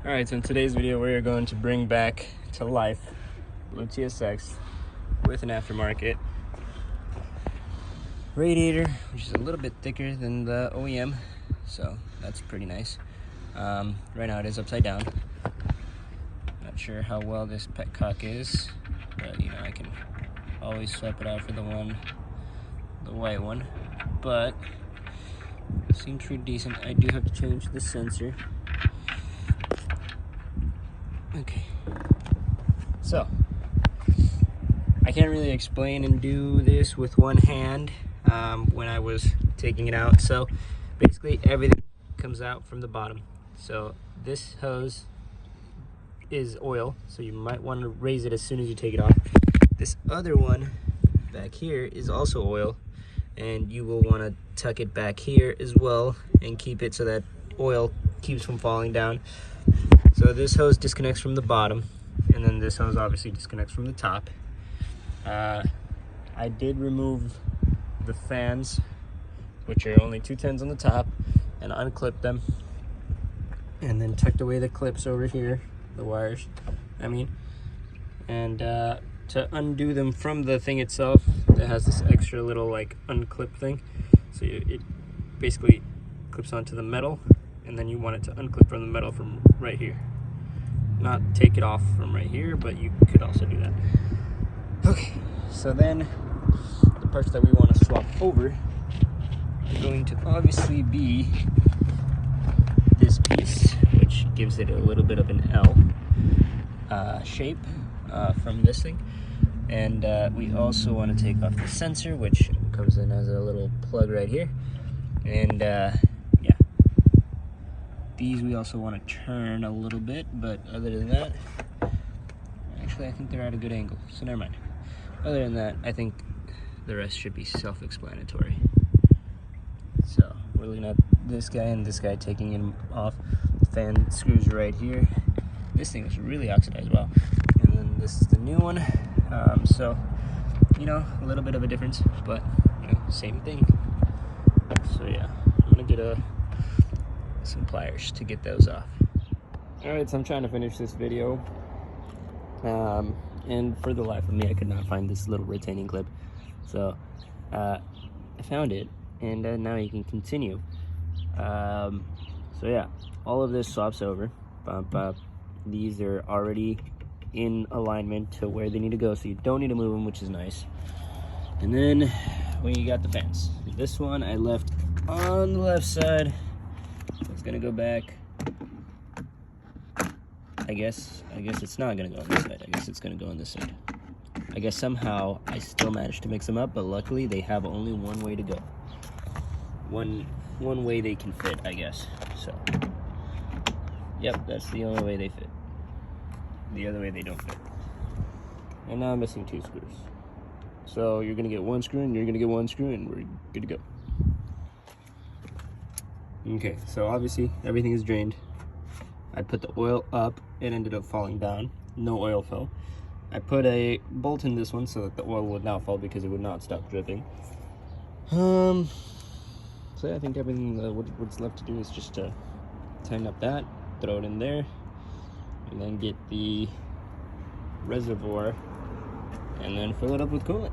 Alright, so in today's video we are going to bring back to life blue TSX with an aftermarket radiator, which is a little bit thicker than the OEM, so that's pretty nice. Right now it is upside down. Not sure how well this petcock is, but you know, I can always swap it out for the white one, but it seems pretty decent. I do have to change the sensor. Okay, so I can't really explain and do this with one hand when I was taking it out. So basically everything comes out from the bottom. So this hose is oil, so you might want to raise it as soon as you take it off. This other one back here is also oil, and you will want to tuck it back here as well and keep it so that oil keeps from falling down. So this hose disconnects from the bottom, and then this hose obviously disconnects from the top. I did remove the fans, which are only 210s on the top, and unclipped them, and then tucked away the clips over here, the wires, and to undo them from the thing itself, it has this extra little like unclip thing. So it basically clips onto the metal, and then you want it to unclip from the metal from right here. Not take it off from right here, but you could also do that. Okay, so then the parts that we want to swap over are going to obviously be this piece, which gives it a little bit of an L shape from this thing. And we also want to take off the sensor, which comes in as a little plug right here. And these we also want to turn a little bit, but other than that, actually I think they're at a good angle, so never mind. Other than that, I think the rest should be self-explanatory. So we're looking at this guy and this guy taking him off. The fan screws right here. This thing is really oxidized, wow. And then this is the new one. So, you know, a little bit of a difference, but you know, same thing. So yeah, I'm gonna get some pliers to get those off. Alright, so I'm trying to finish this video, and for the life of me I could not find this little retaining clip, so I found it, and now you can continue. So yeah, all of this swaps over. These are already in alignment to where they need to go, so you don't need to move them, which is nice. And then we got the fans. This one I left on the left side. It's gonna go back. I guess it's not gonna go on this side. I guess it's gonna go on this side. I guess somehow I still managed to mix them up, but luckily they have only one way to go. One way they can fit, I guess. So, yep, that's the only way they fit. The other way they don't fit. And now I'm missing 2 screws. So you're gonna get 1 screw, and you're gonna get 1 screw, and we're good to go. Okay, so obviously everything is drained. I put the oil up, it ended up falling down. No oil fell. I put a bolt in this one so that the oil would not fall because it would not stop dripping. So yeah, I think everything, what's left to do is just to tighten up that, throw it in there, and then get the reservoir, and then fill it up with coolant.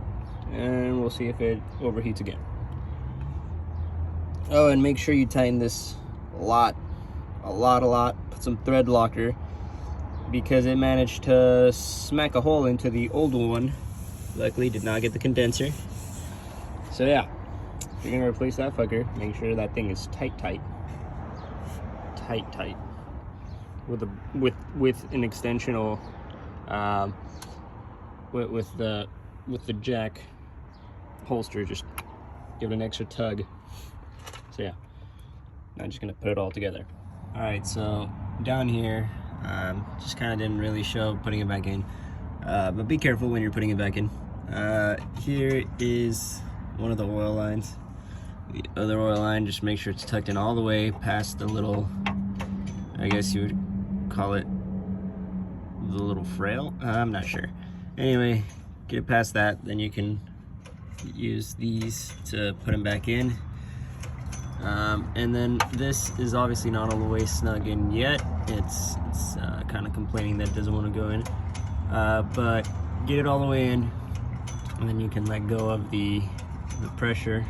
And we'll see if it overheats again. Oh, and make sure you tighten this a lot. Put some thread locker, because it managed to smack a hole into the old one. Luckily, did not get the condenser. So yeah, if you're gonna replace that fucker, make sure that thing is tight, with an extensional, with the jack holster. Just give it an extra tug. So yeah, I'm just gonna put it all together. All right, so down here, just kind of didn't really show putting it back in, but be careful when you're putting it back in. Here is one of the oil lines. The other oil line, just make sure it's tucked in all the way past the little, I guess you would call it the little frail. I'm not sure. Anyway, get it past that, then you can use these to put them back in. And then this is obviously not all the way snug in yet. It's kind of complaining that it doesn't want to go in, but get it all the way in, and then you can let go of the pressure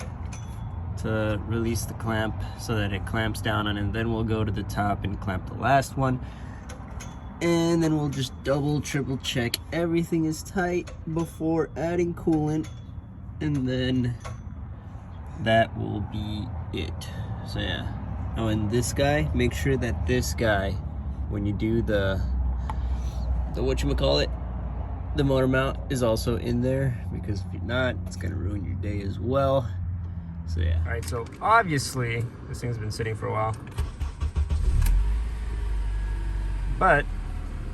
to release the clamp so that it clamps down on it. And then we'll go to the top and clamp the last one, and then we'll just double triple check everything is tight before adding coolant, and then that will be it. So yeah. Oh, and this guy, make sure that this guy, when you do the whatchamacallit, the motor mount is also in there, because if you're not, it's gonna ruin your day as well. So yeah. All right, so obviously this thing's been sitting for a while, but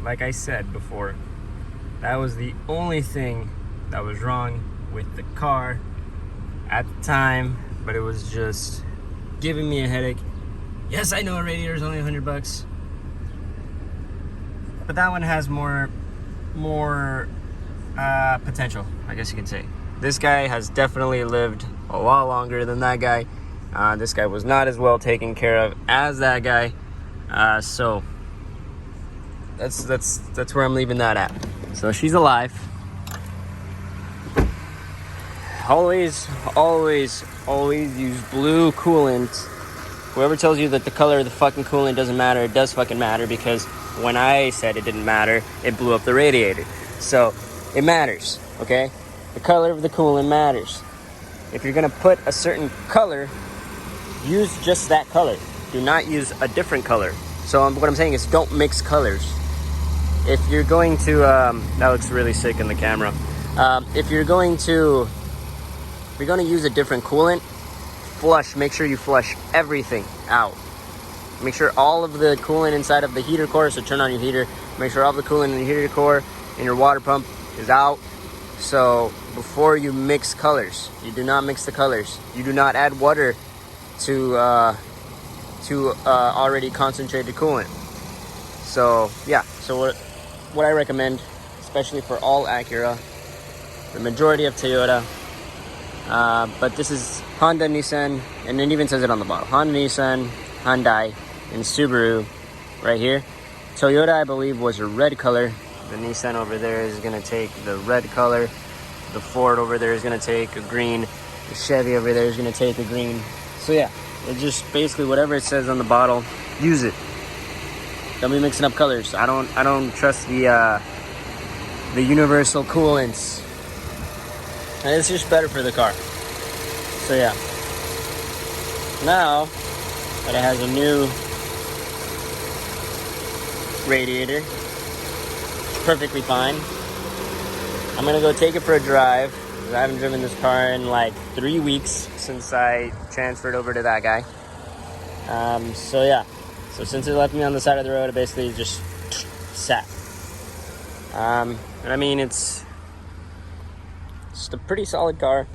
like I said before, that was the only thing that was wrong with the car at the time, but it was just giving me a headache. Yes, I know a radiator is only $100, but that one has more potential, I guess you can say. This guy has definitely lived a lot longer than that guy. This guy was not as well taken care of as that guy, so that's where I'm leaving that at. So she's alive. Always use blue coolant. Whoever tells you that the color of the fucking coolant doesn't matter, it does fucking matter, because when I said it didn't matter, it blew up the radiator. So it matters, okay? The color of the coolant matters. If you're gonna put a certain color, use just that color. Do not use a different color. So what I'm saying is, don't mix colors. If you're going to, that looks really sick in the camera. If you're gonna use a different coolant, make sure you flush everything out. Make sure all of the coolant inside of the heater core, so turn on your heater, make sure all the coolant in the heater core and your water pump is out. So before you mix colors, you do not mix the colors. You do not add water to already concentrated coolant. So yeah, so what I recommend, especially for all Acura, the majority of Toyota, but this is Honda, Nissan, and it even says it on the bottle. Honda, Nissan, Hyundai, and Subaru right here. Toyota, I believe, was a red color. The Nissan over there is going to take the red color. The Ford over there is going to take a green. The Chevy over there is going to take a green. So yeah, it's just basically whatever it says on the bottle, use it. Don't be mixing up colors. I don't trust the universal coolants. And it's just better for the car. So yeah. Now that it has a new radiator, it's perfectly fine. I'm gonna go take it for a drive, because I haven't driven this car in like 3 weeks since I transferred over to that guy. So yeah. So since it left me on the side of the road, it basically just sat. And I mean, it's just a pretty solid car.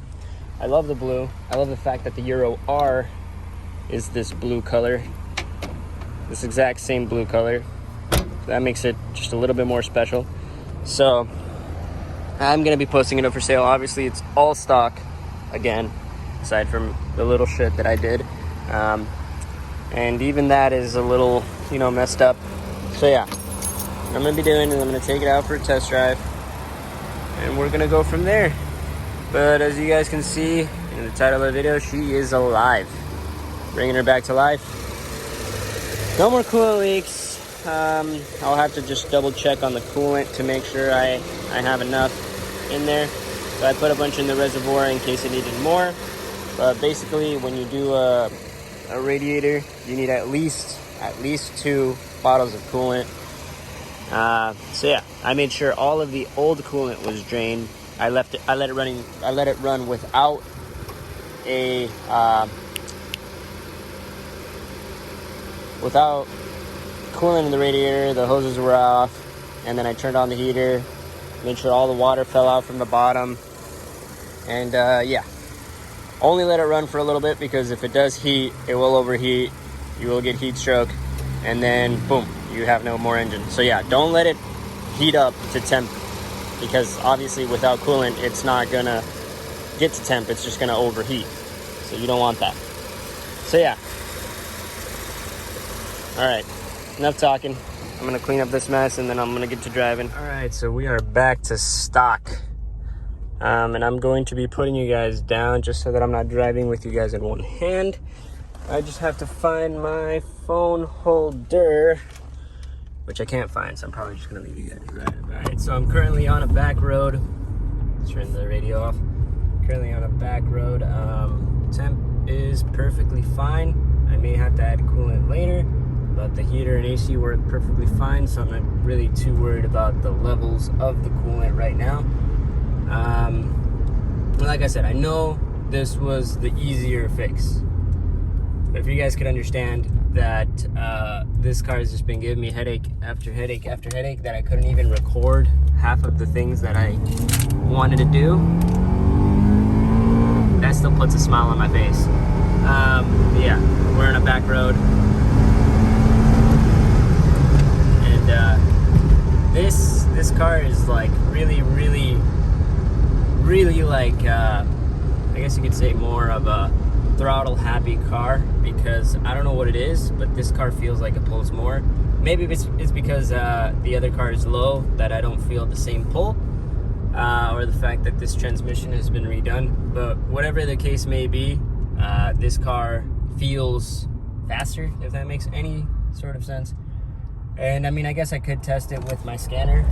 I love the blue. I love the fact that the Euro R is this blue color. This exact same blue color. That makes it just a little bit more special. So I'm gonna be posting it up for sale. Obviously it's all stock again, aside from the little shit that I did. And even that is a little, messed up. So yeah, what I'm gonna be doing is I'm gonna take it out for a test drive, and we're gonna go from there. But as you guys can see in the title of the video, she is alive. Bringing her back to life. No more coolant leaks. I'll have to just double check on the coolant to make sure I have enough in there. So I put a bunch in the reservoir in case it needed more. But basically, when you do a radiator, you need at least 2 bottles of coolant. So yeah, I made sure all of the old coolant was drained. I let it run without without coolant in the radiator. The hoses were off, and then I turned on the heater, made sure all the water fell out from the bottom, and yeah, only let it run for a little bit, because if it does heat, it will overheat. You will get heat stroke, and then boom, you have no more engine. So yeah, don't let it heat up to temp, because obviously without coolant, it's not gonna get to temp, it's just gonna overheat. So you don't want that. So yeah. All right, enough talking. I'm gonna clean up this mess and then I'm gonna get to driving. All right, so we are back to stock. And I'm going to be putting you guys down just so that I'm not driving with you guys in one hand. I just have to find my phone holder, which I can't find, so I'm probably just gonna leave you guys right. All right, so I'm currently on a back road. Let's turn the radio off. Currently on a back road. Temp is perfectly fine. I may have to add coolant later, but the heater and AC work perfectly fine, so I'm not really too worried about the levels of the coolant right now. Like I said, I know this was the easier fix, but if you guys could understand that this car has just been giving me headache after headache after headache, that I couldn't even record half of the things that I wanted to do, that still puts a smile on my face. Yeah, we're on a back road, and this car is like really like I guess you could say more of a throttle happy car, because I don't know what it is, but this car feels like it pulls more. Maybe it's because the other car is low that I don't feel the same pull, or the fact that this transmission has been redone. But whatever the case may be, this car feels faster, if that makes any sort of sense. And I mean, I guess I could test it with my scanner,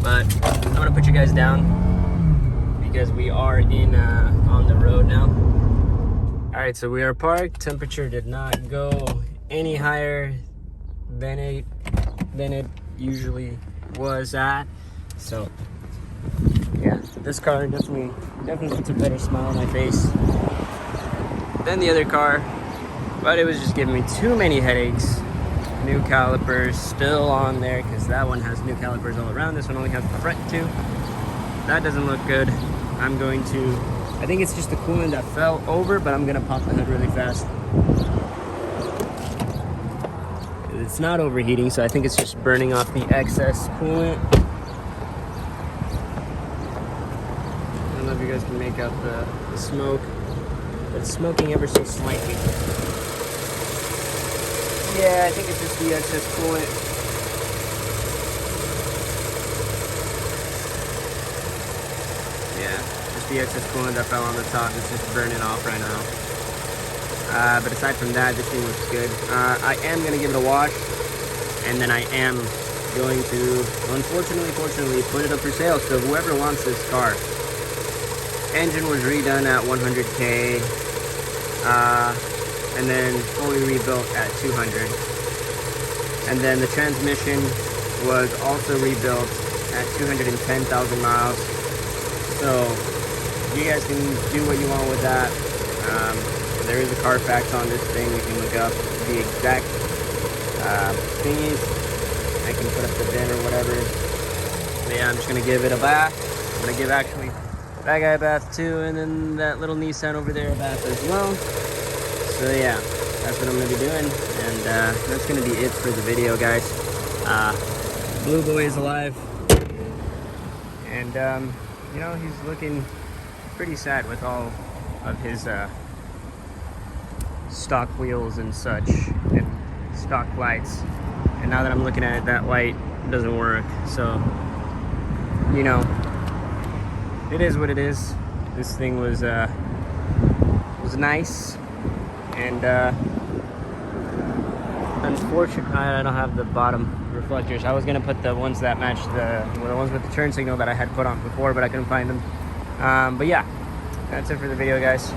but I'm gonna put you guys down because we are in on the road now. All right, so we are parked. Temperature did not go any higher than it usually was at. So yeah, this car definitely puts a better smile on my face than the other car, but it was just giving me too many headaches. New calipers still on there, because that one has new calipers all around. This one only has the front two. That doesn't look good. I'm going to, I think it's just the coolant that fell over, but I'm gonna pop the hood really fast. It's not overheating, so I think it's just burning off the excess coolant. I don't know if you guys can make out the smoke, but it's smoking ever so slightly. Yeah, I think it's just the excess coolant. Yeah, just the excess coolant that fell on the top. It's just burning off right now. But aside from that, this thing looks good. I am going to give it a wash, and then I am going to, fortunately, put it up for sale. So whoever wants this car, engine was redone at 100K, and then fully rebuilt at 200. And then the transmission was also rebuilt at 210,000 miles. So you guys can do what you want with that. There is a Carfax on this thing. You can look up the exact thingies. I can put up the VIN or whatever. But yeah, I'm just gonna give it a bath. I'm gonna give actually that guy a bath too, and then that little Nissan over there a bath as well. So yeah, that's what I'm gonna be doing, and that's gonna be it for the video, guys. Blue Boy is alive, and you know, he's looking pretty sad with all of his stock wheels and such, and stock lights. And now that I'm looking at it, that light doesn't work. So, you know, it is what it is. This thing was nice, and unfortunately, I don't have the bottom reflectors. I was gonna put the ones that match the ones with the turn signal that I had put on before, but I couldn't find them. But yeah, that's it for the video, guys.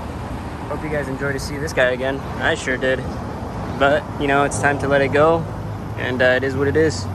Hope you guys enjoyed to see this guy again. I sure did. But you know, it's time to let it go, and it is what it is.